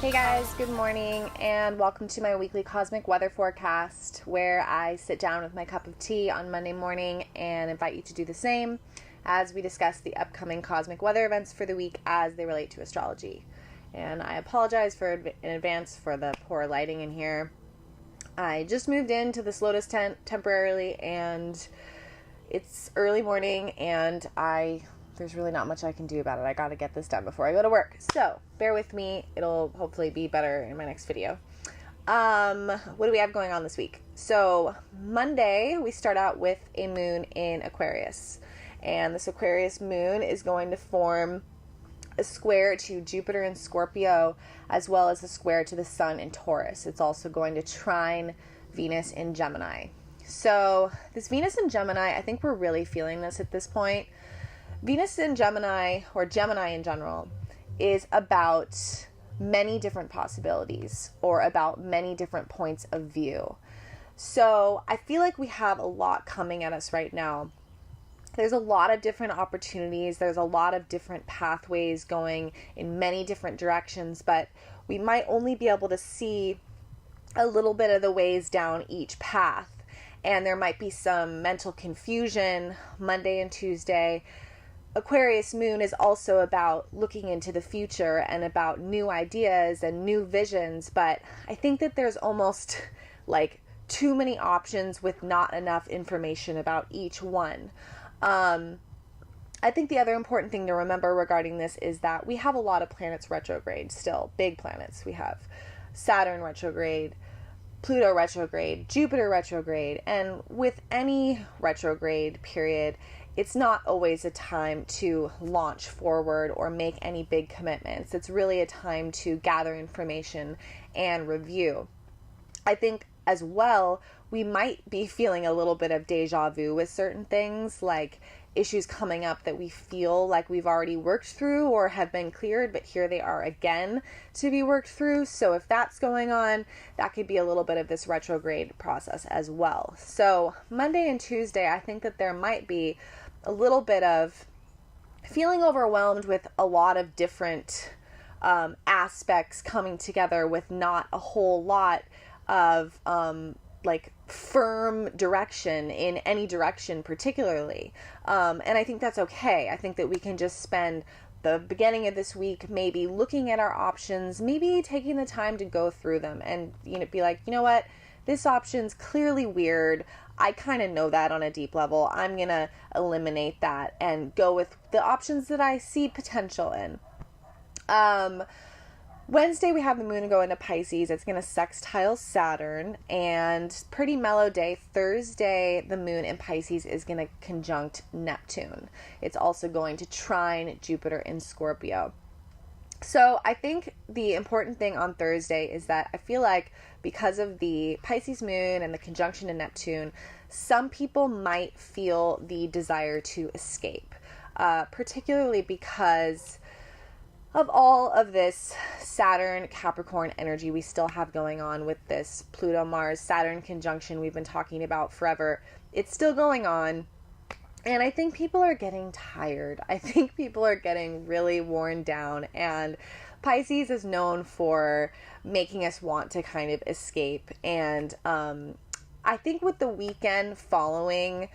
Hey guys, good morning, and welcome to my weekly cosmic weather forecast, where I sit down with my cup of tea on Monday morning and invite you to do the same as we discuss the upcoming cosmic weather events for the week as they relate to astrology. And I apologize in advance for the poor lighting in here. I just moved into this Lotus tent temporarily, and it's early morning, and there's really not much I can do about it. I gotta get this done before I go to work. So, bear with me. It'll hopefully be better in my next video. What do we have going on this week? So, Monday, we start out with a moon in Aquarius. And this Aquarius moon is going to form a square to Jupiter in Scorpio, as well as a square to the Sun in Taurus. It's also going to trine Venus in Gemini. So, this Venus in Gemini, I think we're really feeling this at this point. Venus in Gemini, or Gemini in general, is about many different possibilities or about many different points of view. So I feel like we have a lot coming at us right now. There's a lot of different opportunities. There's a lot of different pathways going in many different directions, but we might only be able to see a little bit of the ways down each path. And there might be some mental confusion Monday and Tuesday. Aquarius moon is also about looking into the future and about new ideas and new visions, but I think that there's almost like too many options with not enough information about each one. I think the other important thing to remember regarding this is that we have a lot of planets retrograde still, big planets. We have Saturn retrograde, Pluto retrograde, Jupiter retrograde, and with any retrograde period, it's not always a time to launch forward or make any big commitments. It's really a time to gather information and review. I think as well, we might be feeling a little bit of deja vu with certain things, like issues coming up that we feel like we've already worked through or have been cleared, but here they are again to be worked through. So if that's going on, that could be a little bit of this retrograde process as well. So Monday and Tuesday, I think that there might be a little bit of feeling overwhelmed with a lot of different aspects coming together with not a whole lot of like firm direction in any direction particularly. And I think that's okay. I think that we can just spend the beginning of this week maybe looking at our options, maybe taking the time to go through them and, be like, you know what, this option's clearly weird. I kind of know that on a deep level. I'm going to eliminate that and go with the options that I see potential in. Wednesday, we have the moon go into Pisces. It's going to sextile Saturn, and pretty mellow day. Thursday, the moon in Pisces is going to conjunct Neptune. It's also going to trine Jupiter in Scorpio. So I think the important thing on Thursday is that I feel like because of the Pisces moon and the conjunction to Neptune, some people might feel the desire to escape, particularly because of all of this Saturn Capricorn energy we still have going on with this Pluto Mars Saturn conjunction we've been talking about forever. It's still going on. And I think people are getting tired. I think people are getting really worn down. And Pisces is known for making us want to kind of escape. And I think with the weekend following,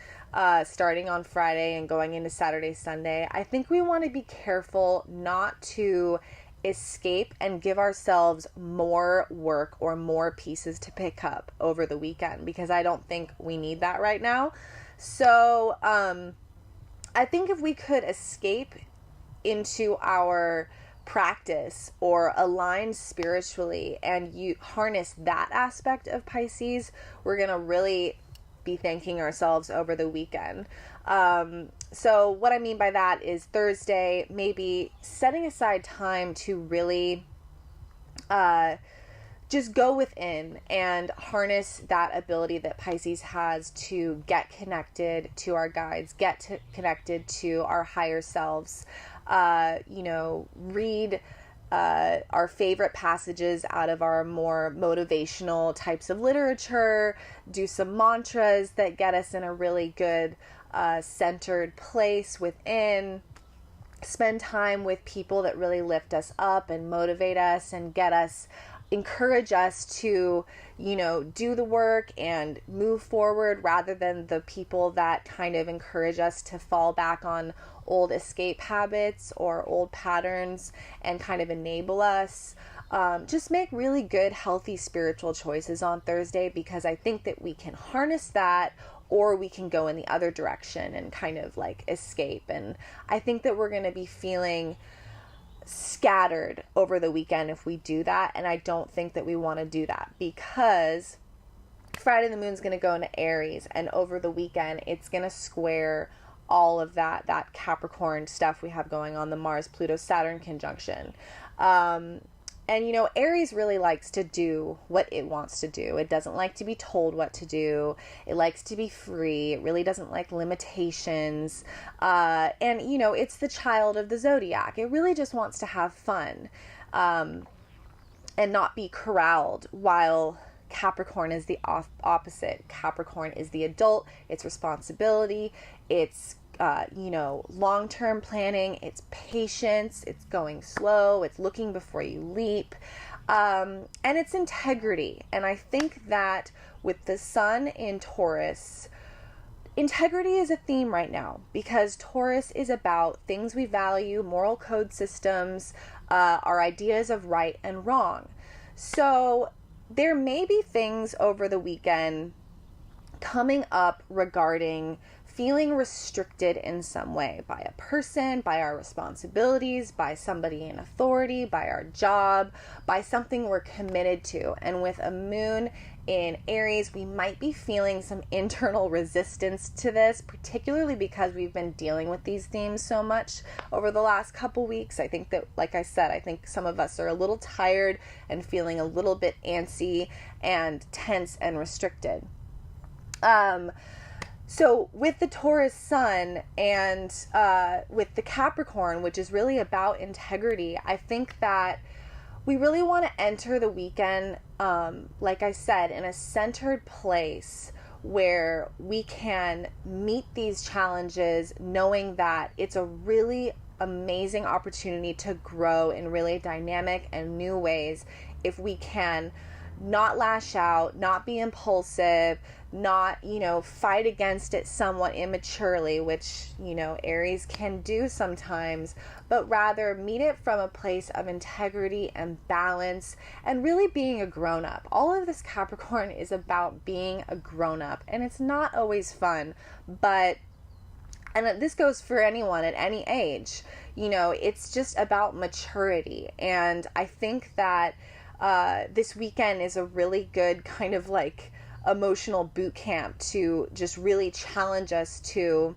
starting on Friday and going into Saturday, Sunday, I think we want to be careful not to escape and give ourselves more work or more pieces to pick up over the weekend, because I don't think we need that right now. So I think if we could escape into our practice or align spiritually and you harness that aspect of Pisces, we're going to really be thanking ourselves over the weekend. So what I mean by that is Thursday, maybe setting aside time to really just go within and harness that ability that Pisces has to get connected to our guides, connected to our higher selves, read our favorite passages out of our more motivational types of literature, do some mantras that get us in a really good centered place within, spend time with people that really lift us up and motivate us and encourage us to, do the work and move forward, rather than the people that kind of encourage us to fall back on old escape habits or old patterns and kind of enable us. Just make really good, healthy spiritual choices on Thursday, because I think that we can harness that, or we can go in the other direction and kind of like escape. And I think that we're going to be feeling scattered over the weekend if we do that. And I don't think that we want to do that, because Friday the moon's going to go into Aries, and over the weekend it's going to square all of that Capricorn stuff we have going on, the Mars Pluto Saturn conjunction. And Aries really likes to do what it wants to do. It doesn't like to be told what to do. It likes to be free. It really doesn't like limitations. And it's the child of the zodiac. It really just wants to have fun, and not be corralled, while Capricorn is the opposite. Capricorn is the adult. It's responsibility. It's long-term planning, it's patience, it's going slow, it's looking before you leap, and it's integrity. And I think that with the sun in Taurus, integrity is a theme right now, because Taurus is about things we value, moral code systems, our ideas of right and wrong. So there may be things over the weekend coming up regarding feeling restricted in some way by a person, by our responsibilities, by somebody in authority, by our job, by something we're committed to. And with a moon in Aries, we might be feeling some internal resistance to this, particularly because we've been dealing with these themes so much over the last couple weeks. I think that, like I said, I think some of us are a little tired and feeling a little bit antsy and tense and restricted. So with the Taurus sun and with the Capricorn, which is really about integrity, I think that we really want to enter the weekend, like I said, in a centered place where we can meet these challenges knowing that it's a really amazing opportunity to grow in really dynamic and new ways if we can not lash out, not be impulsive, not, fight against it somewhat immaturely, which, Aries can do sometimes, but rather meet it from a place of integrity and balance and really being a grown-up. All of this Capricorn is about being a grown-up, and it's not always fun, and this goes for anyone at any age. It's just about maturity, and I think that this weekend is a really good kind of like emotional boot camp to just really challenge us to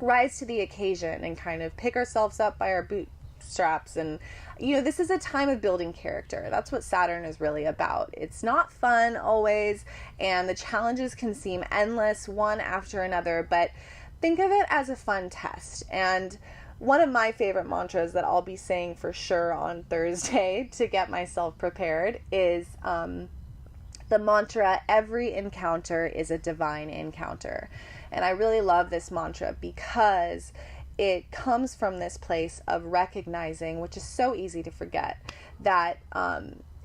rise to the occasion and kind of pick ourselves up by our bootstraps. And this is a time of building character. That's what Saturn is really about. It's not fun always, and the challenges can seem endless one after another, but think of it as a fun test. And one of my favorite mantras that I'll be saying for sure on Thursday to get myself prepared is the mantra, every encounter is a divine encounter. And I really love this mantra because it comes from this place of recognizing, which is so easy to forget, that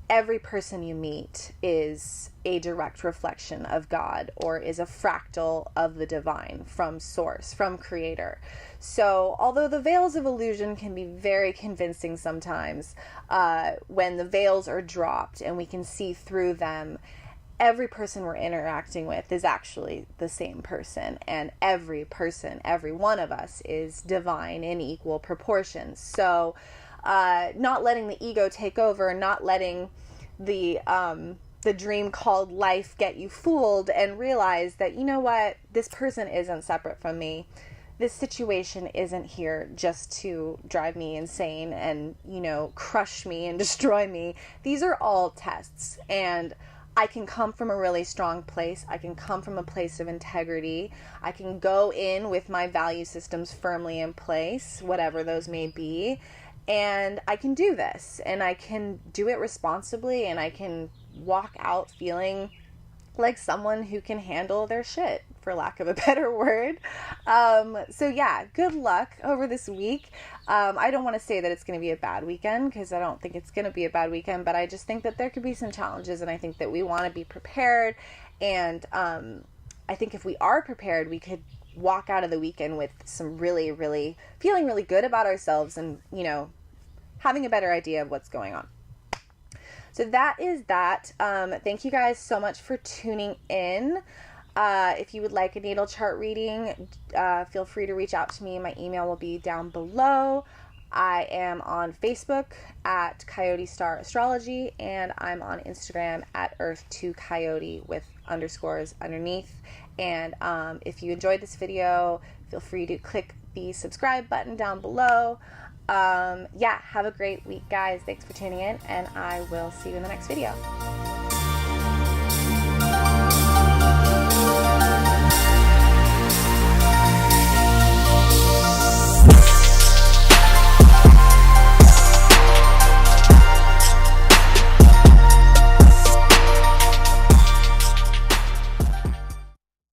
every person you meet is a direct reflection of God, or is a fractal of the divine from source, from creator. So although the veils of illusion can be very convincing sometimes, when the veils are dropped and we can see through them, every person we're interacting with is actually the same person, and every person, every one of us, is divine in equal proportions. So not letting the ego take over, not letting the dream called life get you fooled, and realize that, this person isn't separate from me. This situation isn't here just to drive me insane and, crush me and destroy me. These are all tests, and I can come from a really strong place. I can come from a place of integrity. I can go in with my value systems firmly in place, whatever those may be, and I can do this, and I can do it responsibly, and I can walk out feeling like someone who can handle their shit, for lack of a better word. So yeah, good luck over this week. I don't want to say that it's going to be a bad weekend, because I don't think it's going to be a bad weekend, but I just think that there could be some challenges, and I think that we want to be prepared. And I think if we are prepared, we could walk out of the weekend with some really, really feeling really good about ourselves, and, you know, having a better idea of what's going on. So that is that. Thank you guys so much for tuning in. If you would like a natal chart reading, feel free to reach out to me. My email will be down below. I am on Facebook at Coyote Star Astrology, and I'm on Instagram at Earth2Coyote with underscores underneath. And if you enjoyed this video, feel free to click the subscribe button down below. Yeah, have a great week, guys. Thanks for tuning in, and I will see you in the next video.